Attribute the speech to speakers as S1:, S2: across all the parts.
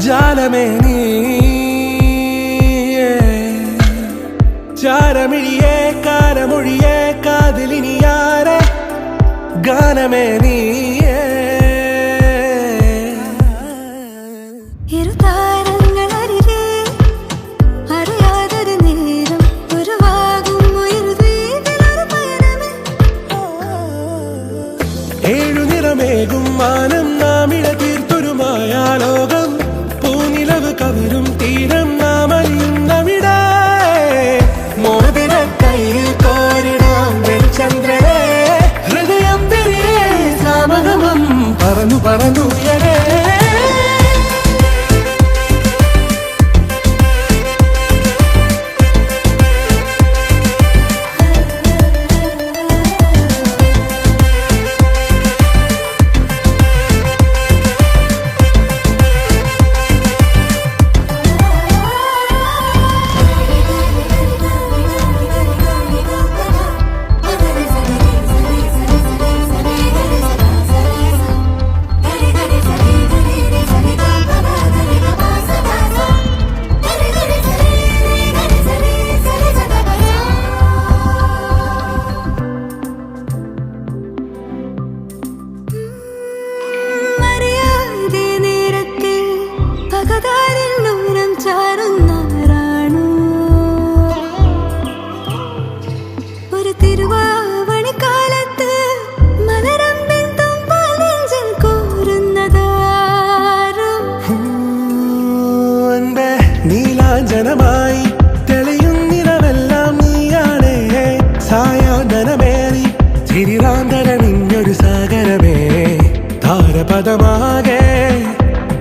S1: ജാലമേ നീ ചാരമിഴിയേ കാരമൊഴിയേ കാതിലിനിയാരെ ഗാനമേ നീ ഏഴുനിറമേകും മാനം നാമിഴ തീർത്തൊരുമായ ലോകം പൂനിലവ് കവരും തീരം നാം അറിയുന്നവിടെ മോതിര കയ്യിൽ കോരിടാം വെൺചന്ദ്രനെ ഹൃദയം തിരികെ സാമഗമം പറന്നു പറന്നുയരേ നീലാഞ്ജനമായി തെളിയുന്നിരമെല്ലാം നീയാണേ സായാഹ്നമേറി ചിരിറാന്തരണിഞ്ഞൊരു സാഗരമേ താരപദമാകെ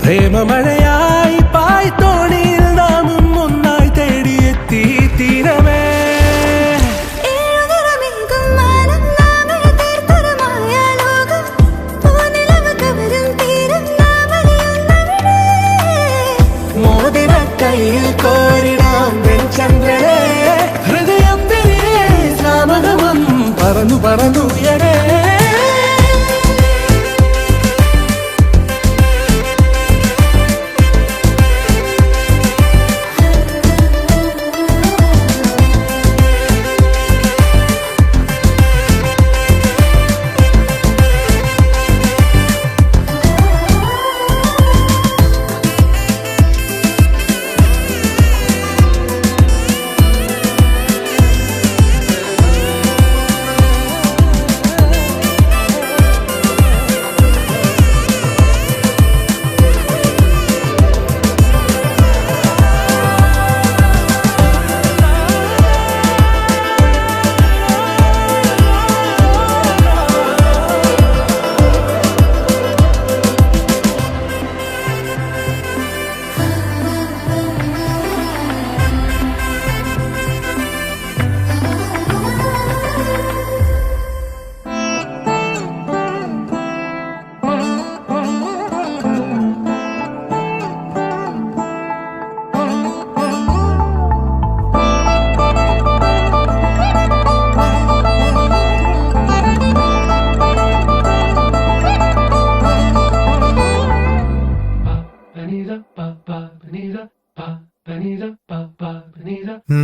S1: പ്രേമമഴയായി പായ്ത്തോണിയിൽ നാമും ഒന്നായി തേടിയെത്തി തീരമേ കയ്യിൽ കോരിടാം വെൺചന്ദ്രനെ ഹൃദയം തിരികെ സാമഗമം പറന്നു പറന്നുയരേ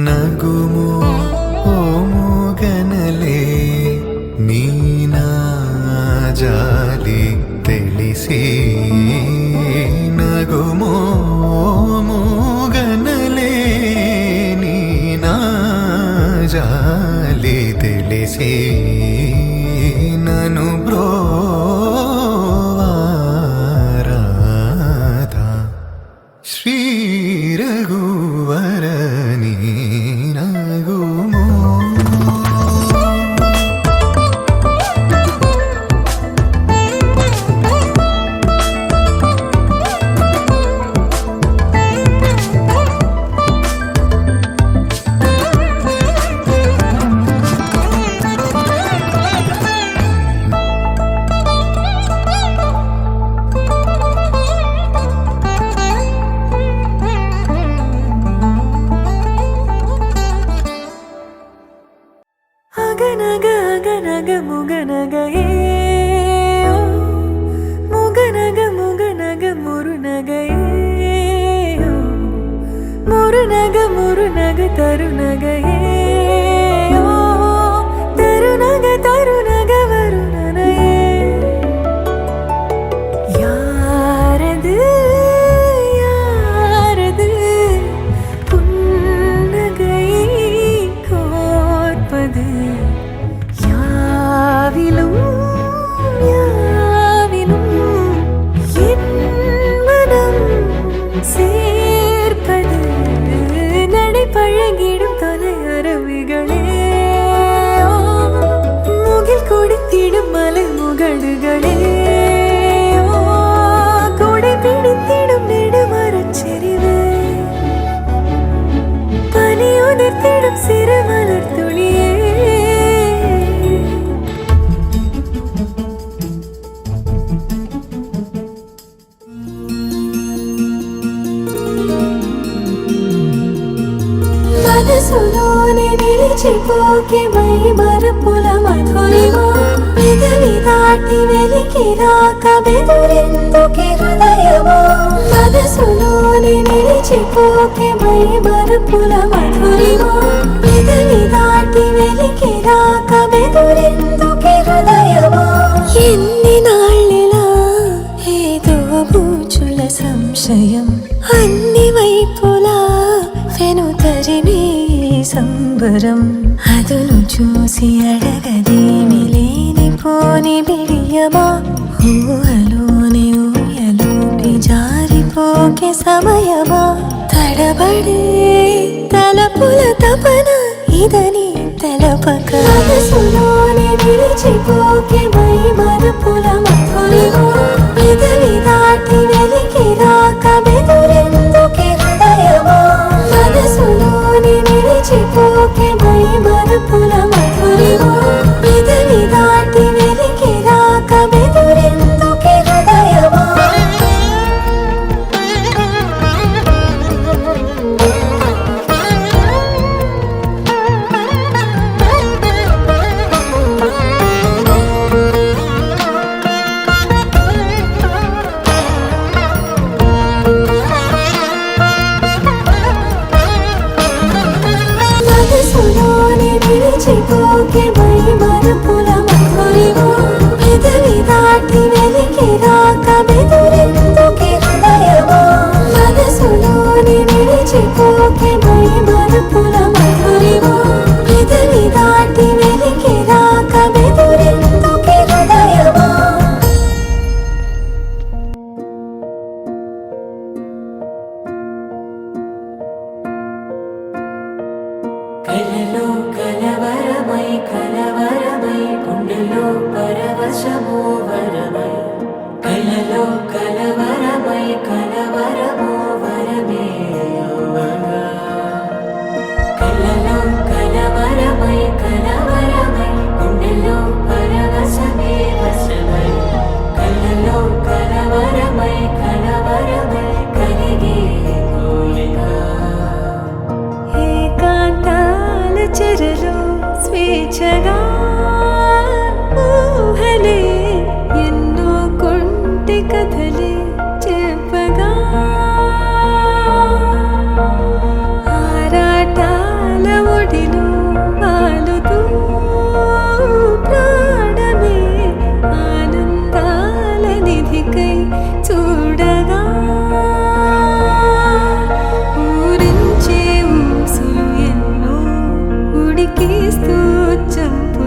S2: నగుము ఓముగనలే నీనా జాలి తెలిసి నగుము ఓముగనలే నీనా జాలి తెలిసి నను బ్రోవారాధా శ్రీ రఘువరని నగుమో
S3: ముగనగ మురునగయే ತರುನಗೆಯೇ ತರುನಗ வருணனையே யாரது புன்னகை கோர்ப்பது யாவிலும் என் மனம் சேர்ப்பது நடை பழகிடும் தொலை அருவிகளே முகில் குடித்திடும் மலை முகடுகளே கொடை பிடித்திடும் நெடுமரச் செறிவே பனி உதிர்த்திடும் சிறு மலர் துளியே మనసులోని నిలిచిపోకే మై మరపుల మధురిమా పెదవి దాటి వెలికి రాక బెదురెందుకే హృదయమా మనసులోని నిలిచిపోకే మై మరపుల మధురిమా పెదవి దాటి వెలికి రాక బెదురెందుకే హృదయమా ఎన్ని నాళ్ళిలా ఏదో బూచుల సంశయం అన్ని వైపులా వెనుతరినే సంబరం అదును చూసి అడగదేమి లేనిపోని బిడియమా ఊహలోని ఊయలోకి జారిపోకే సమయమా తడబడే తలపుల తపన ఇదని తెలపక మనసులోని నిలిచిపోకే మై మరపుల మధురిమా పెదవి దాటి వెలికి రాక బెదురెందుకే హృదయమా మనసులోని నిలిచిపోకే మై మరపుల మధురిమా పెదవి దాటి వెలికి రాక బెదురెందుకే హృదయమా మనసులోని నిలిచిపోకే మై మరపుల మధురిమా పెదవి దాటి వెలికి రాక బెదురెందుకే హృదయమా మనసులోని నిలిచిపోకే మై మరపుల మధురిమా పెదవి దాటి వెలికి రాక బెదురెందుకే హృదయమా కలలో కలవరమై గుండెలో పరవశమో వరమై కలలో కలవరమై వరమే యువగా కలలో కలవరమై గుండెలో పరవశమే వశమై కలలో కలవరమై కలిగే కోరిక ఏకాంతాల చెరలో స్వేచ్ఛగా ఊహలే ఎన్నో కొంటి కథలే చెప్పగా ఆరాటాల ఒడిలో వాలుతూ ప్రాణమే ఆనందాల నిధికై చూడగా ఊరించే ఊసులు ఎన్నో ఉడికిస్తూ చంపు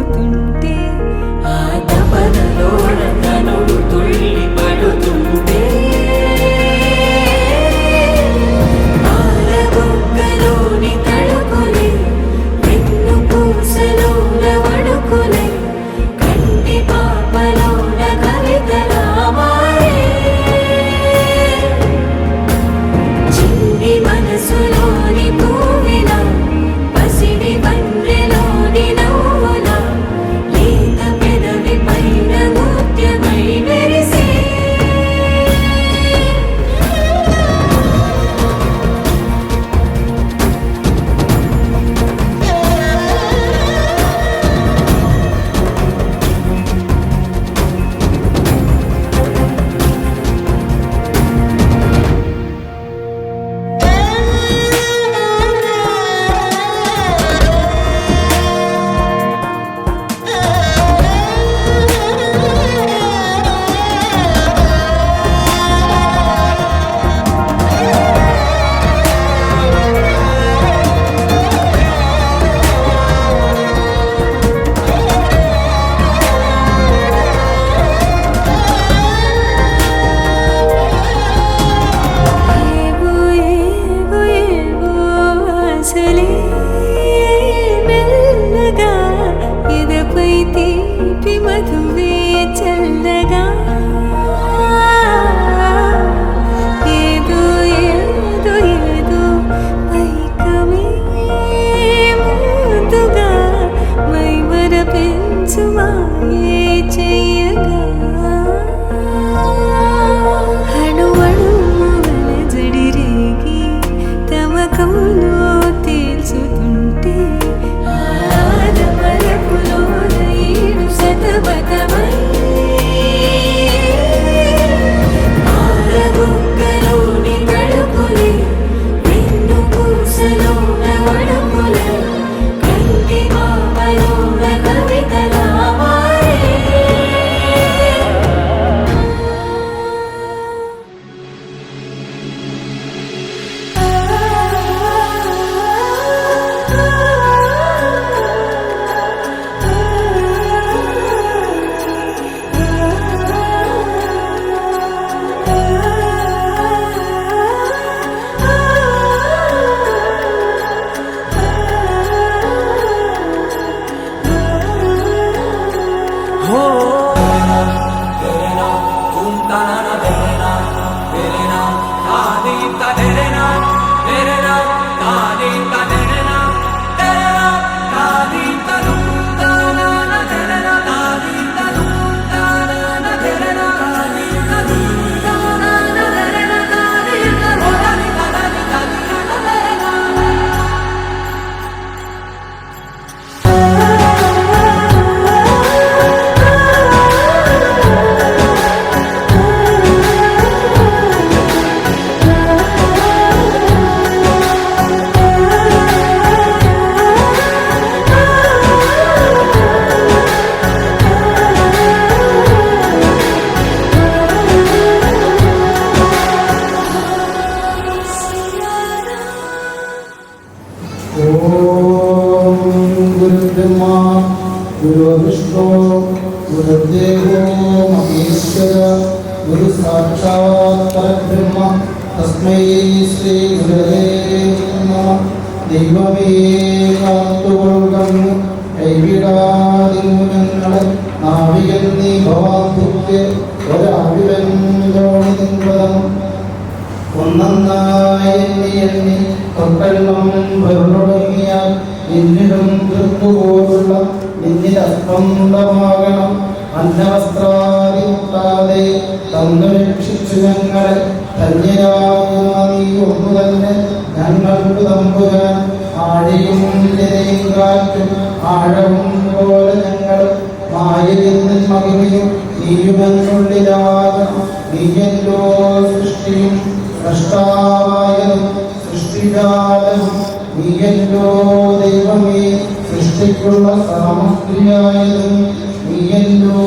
S3: తీపి మధువే చల్లగా ఏదో ఏదో ఏదో పైకమే ముందుగా మై మరపించు మాయే చెయ్యగా అణువణువున జడిరేగి తమకంలో తేల్చుతుంటే ఆదమరపులోన ఏడు శతమతమై ఆరబుక్కలోని తడుపులే వెన్ను పూసలోన వడుపులే కంటి మామలోన కవితలా మారే
S1: हो
S4: ओम गुरुब्रह्मा गुरुविष्णु गुरुदेवो महेश्वर गुरु साक्षात् परब्रह्म तस्मै श्री गुरवे नमः ദൈവമേ കാത്തുകൊള്ളുന്നു കൈവിടാതിരുമുനങ്ങളെ നാവികൻ നീ ഭവാന്തിക്ക് ഒരാവിവൻ തോണി നിൻപദം ഒന്നായി എണ്ണി തൊട്ടെല്ലാം വെറുടങ്ങിയാൽ നിന്നിടും തൃപ്പുപോലുള്ള നിന്നിൽ അസ്പന്ദമാകണം അന്നവസ്ത്രാദി മുട്ടാതെ തന്നു രക്ഷിച്ചു ഞങ്ങളെ ധന്യരാകുന്ന നീ ഒന്നു തന്നെ ഞങ്ങൾക്ക് തമ്പുരാൻ ആഴിയും ജലയും കാറ്റും ആഴവും പോലെ ഞങ്ങൾ മായയിൽ മഹിമയും നീയുമെന്നുള്ളിലാകണം നീയല്ലോ സൃഷ്ടിയും സൃഷ്ടാവായതും സൃഷ്ടിജാലവും നീയല്ലോ ദൈവമേ സൃഷ്ടിക്കുള്ള സാമഗ്രിയായതും നീയല്ലോ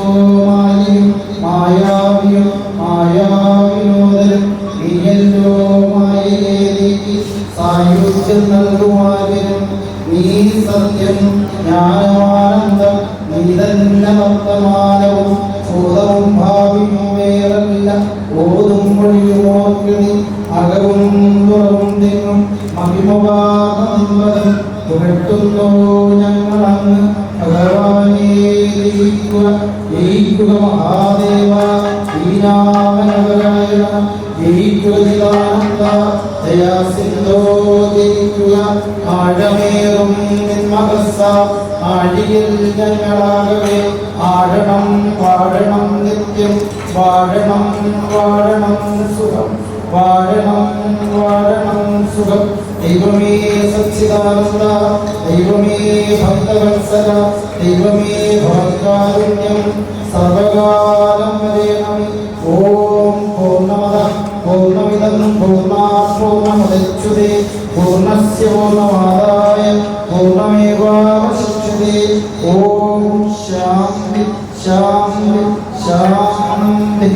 S4: മായയും മായാവിയും മായാവിനോദനും നീയല്ലോ മായയെ നീക്കി സായുജ്യം നൽകുവാനും നീ സത്യം ജ്ഞാനമാനന്ദം നീ തന്നെ വർത്തമാനവും ഭൂതവും ഭാവിയും വേറല്ല ഓതും വഴിയും ഓർക്കിണി അകവും പുറവും തിങ്ങും മഹിമവാദം പുകട്ടുന്നു ഞങ്ങളങ്ങ് ഭഗവാനേ ജയിക്കുക മഹാദേവ ശ്രീരാമനവരായ ജയിക്കുക ചിദാനന്ദ ദയാസിന്ധോ ജയിക്കുക ആഴമേറും നിന്മഹസ്സ ആഴിയിൽ ഞങ്ങളാകവേ ആഴണം വാഴണം നിത്യം വാഴണം വാഴണം സുഖം വാഴണം വാഴണം സുഖം ദൈവമേ സച്ചിദാനന്ദ ദൈവമേ ഭക്തവത്സല ദൈവമേ ഭവത്കാരുണ്യം സർവകാലം വരേണം ഓം പൂർണ്ണമദ പൂർണ്ണമിദം പൂർണ്ണാത് പൂർണ്ണമുദച്യുതേ പൂർണ്ണസ്യ പൂർണ്ണമാദായ പൂർണ്ണമേവാവശിഷ്യതേ ഓം ശാന്തി ശാന്തി ശാന്തി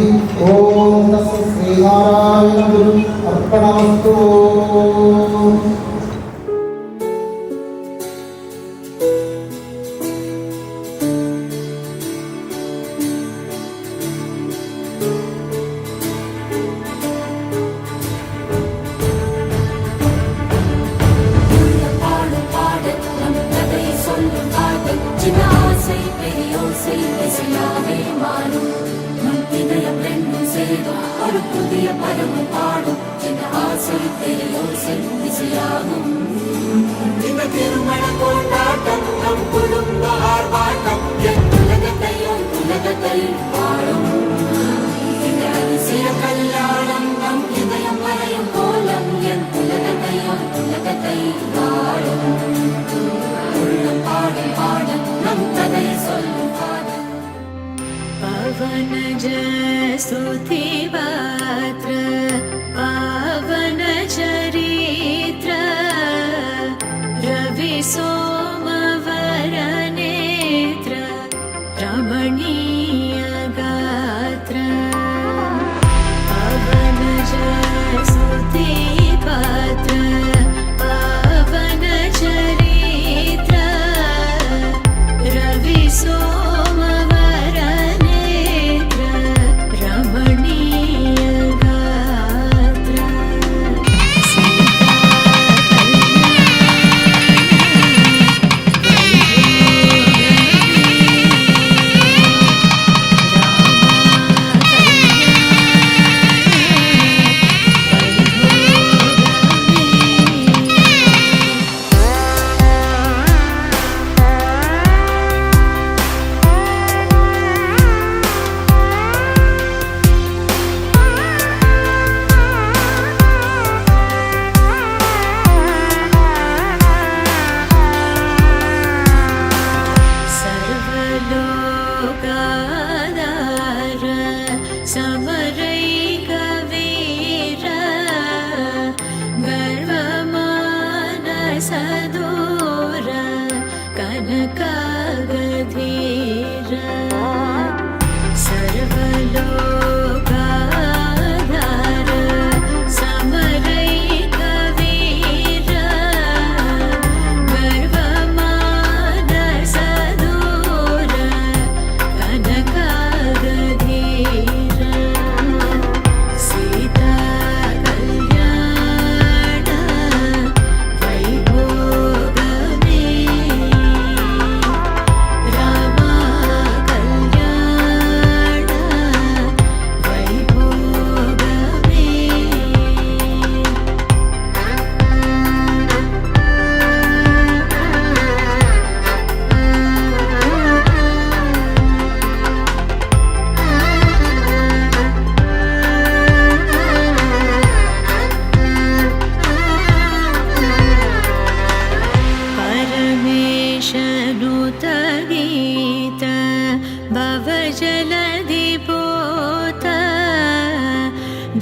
S4: ഓം തസ്യ ശ്രീനാരായണ ഗുരു അർപ്പണമസ്തു
S1: திருமண கொண்டாட்டம் நம் குடும்ப ஆர்ப்பாட்டம் என் உலகத்தையும் வாழும் இந்த அதிசய கல்யாணம் நம் இதயம் வரையும் கோலம் என் உலகத்தை வாழும் உள்ளம் பாடும் பாடும் நம் கதையை சொல்லும் பாடம்
S3: पवन स्तुति पात्र पावन चरित्र रवि सोमवर नेत्र रमणीय गात्र पवन स्तुति पात्र पावन चरित्र रवि सोमवर नेत्र रमणीय गात्र सर्वलोकाधार समरैकवीर गर्वमानसदूर कनकागधीर सर्वलोकाधार समरैकवीर गर्वमानसदूर कनकागधीर सीता कल्याण वैभोगमे रामा कल्याण वैभोगमे परमेशनुत गीत भवजलधिपोत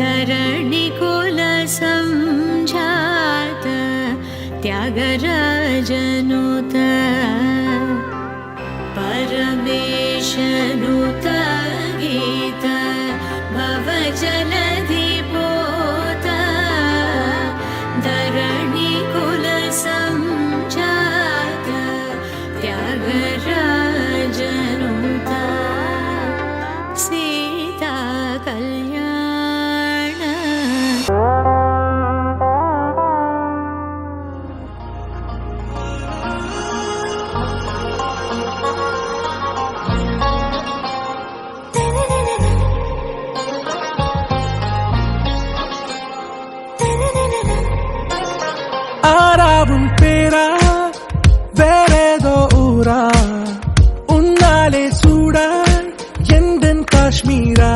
S3: धरणिकुल संजात त्यागराजनुत परमेशनुत गीत भवजलधिपोत धरणिकुल संजात त्यागराजनुत सीता कल्याण
S1: ஆறாவும் பேரா வேறேதோ ஊரா உன்னாலே சூடா எந்தன் காஷ்மீரா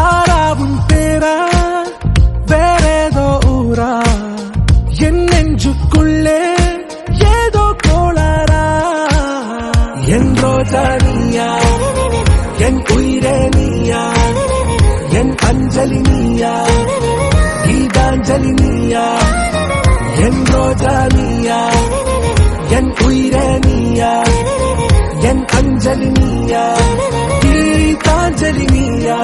S1: ஆறாவும் பேரா வேறேதோ ஊரா என் நெஞ்சுக்குள்ளே ஏதோ கோளாரா என் ரோஜா நீயா என் உயிரே நீயா என் அஞ்சலி நீயா கீதாஞ்சலி நீயா என் ரோஜா நீயா என் உயிரே நீயா என் அஞ்சலி நீயா கீதாஞ்சலி நீயா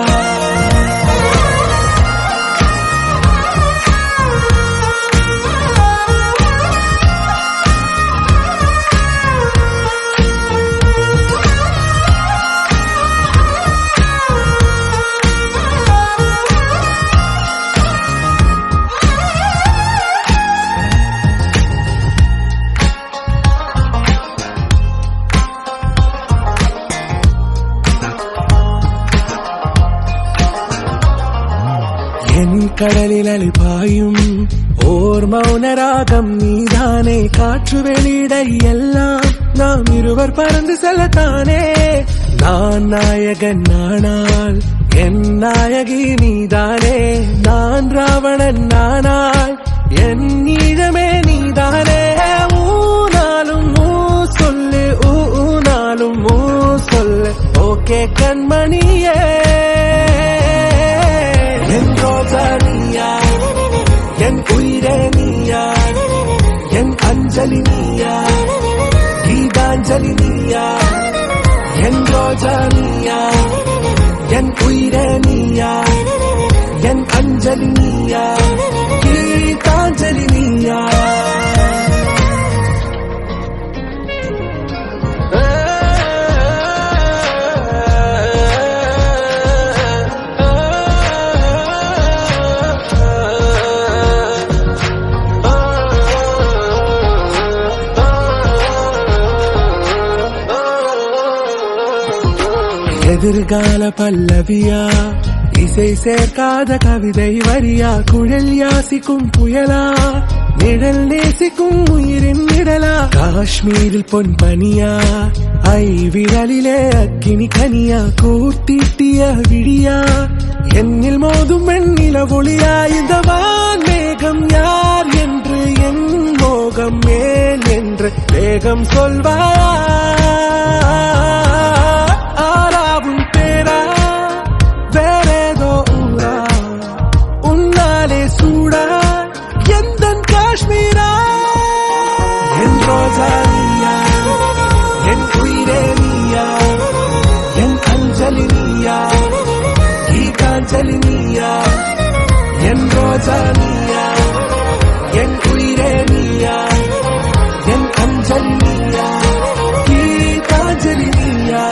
S1: கடலில் அலை பாயும் ஓர் ஓர் மௌனராகம் நீதானே, காற்று வெளியிட எல்லாம் நாம் இருவர் பறந்து செல்லத்தானே. நான் நாயகன் நானால் என் நாயகி நீதானே, நான் ராவணன் நானால் என் ஈழமே நீதானே. ஊனாலும் ஊ சொல்லு, ஊனாலும் ஊ சொல்லு, ஓகே கண்மணியே. என் ரோஜா நீயா, என் உயிரே நீயா, என் அஞ்சலி நீயா, கீதாஞ்சலி நீயா. என் ரோஜா நீயா, என் உயிரே நீயா, என் அஞ்சலி நீயா, கீதாஞ்சலி நீயா. எதிர்கால பல்லவியா, இசை சேர்க்காத கவிதை வரியா, குழல் யாசிக்கும் புயலா, நிழல் நேசிக்கும் உயிரின் நிழலா. காஷ்மீரில் பொன் பனியா, ஐ விரலிலே அக்கினி கனியா, கூட்டிட்டிய விழியா, என்னில் மோதும் வெண்ணில ஒளியா. இந்த வான் மேகம் யார் என்று, என் மோகம் மேல் என்று வேகம் சொல்வாயா. ஆறாவும் பேரா, வேறேதோ ஊரா, உன்னாலே சூடா எந்தன் காஷ்மீரா. என் ரோஜா நீயா, என் உயிரே நீயா, என் அஞ்சலி நீயா, கீதாஞ்சலி நீயா. என் ரோஜா நீயா, என் உயிரே நீயா, என் அஞ்சலி நீயா, கீதாஞ்சலி நீயா.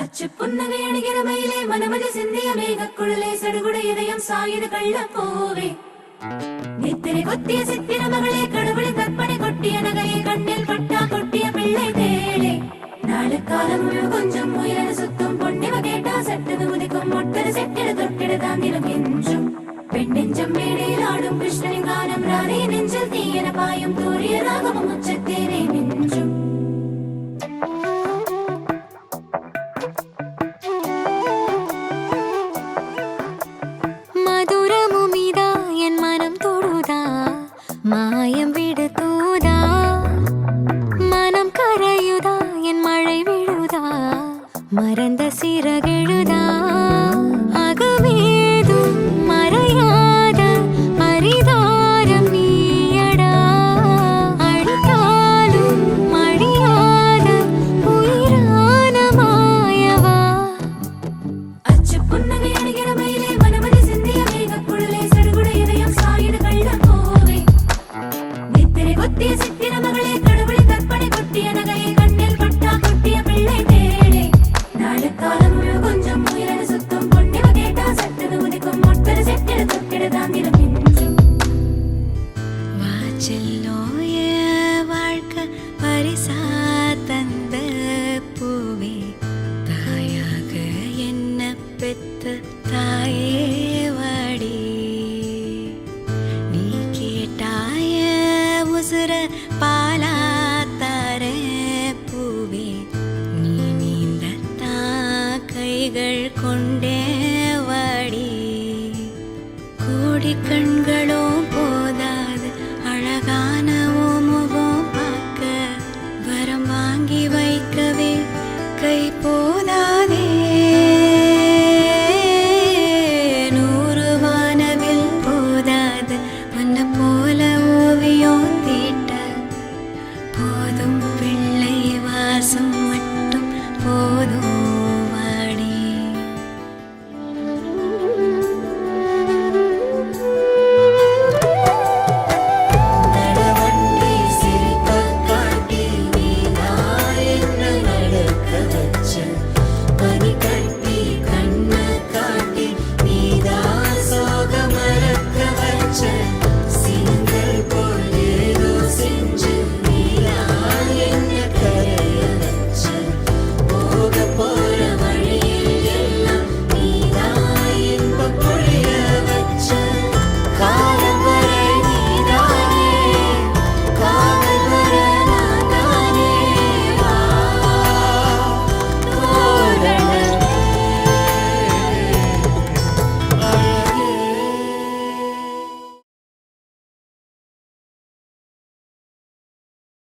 S3: அச்சு புன்னகை அணிகிற மயிலே, மனமதி சிந்திய மேகக்குழலே, சடுகுட இதயம் சாயுது கள்ளப்பூவே. நித்திரை கொத்திய சித்திர மகளே, கடவுளின் கற்பனை கொட்டிய நகையை, கண்ணில் பட்டா கொட்டிய பிள்ளை தேளே. நாளுக்காலம் கொஞ்சம் முயலன சுத்தும் பொன்னிவ கேட்டா, சட்டது உதிக்கும் மொட்டர செட்டிட தொட்டிட தாந்திரம் என்றும். பெண் நெஞ்சம் மேடையில் ஆடும் கிருஷ்ணனின் கானம், ராணி நெஞ்சில் தீயன பாயும் தூரிய ராகமும் உச்சத்தேனே மின்றும். மதுரமுமிதா என் மனம் தொடுதா, மாயம் விடு தூதா, மனம் கரையுதா, என் மழை விழுதா, மறந்த சிறகெழுதா. அகமேதும் மறையாத அரிதாரம் நீயடா, அழித்தாலும் அழியாத உயிரான மாயவா. அச்சு புன்னகை அணிகிற மயிலே, மனமதி சிந்திய மேகக்குழலே, சடுகுட இதயம் சாயுது கள்ளப்பூவே. நித்திரை கொத்திய சித்திர மகளே, கடவுளின் கற்பனை கொட்டிய நகையை, கண்ணில் பட்டா கொட்டிய பிள்ளை தேளே. நாளுக்காலம் கொஞ்சம் முயலன சுத்தும் பொன்னிவ கேட்டா, சட்டது உதிக்கும் மொட்டர செட்டிட தொட்டிட தாந்திரம் மின்றும். வாச்செல்லோய வாழ்க்கை பரிசா தந்த பூவே, தாயாக என்ன பெத்த தாயே வாடி. நீ கேட்டாய உசுர பாலா தார பூவே, நீ நீந்தத்தா கைகள் கொண்டே வாடி. கோடி கண்கள்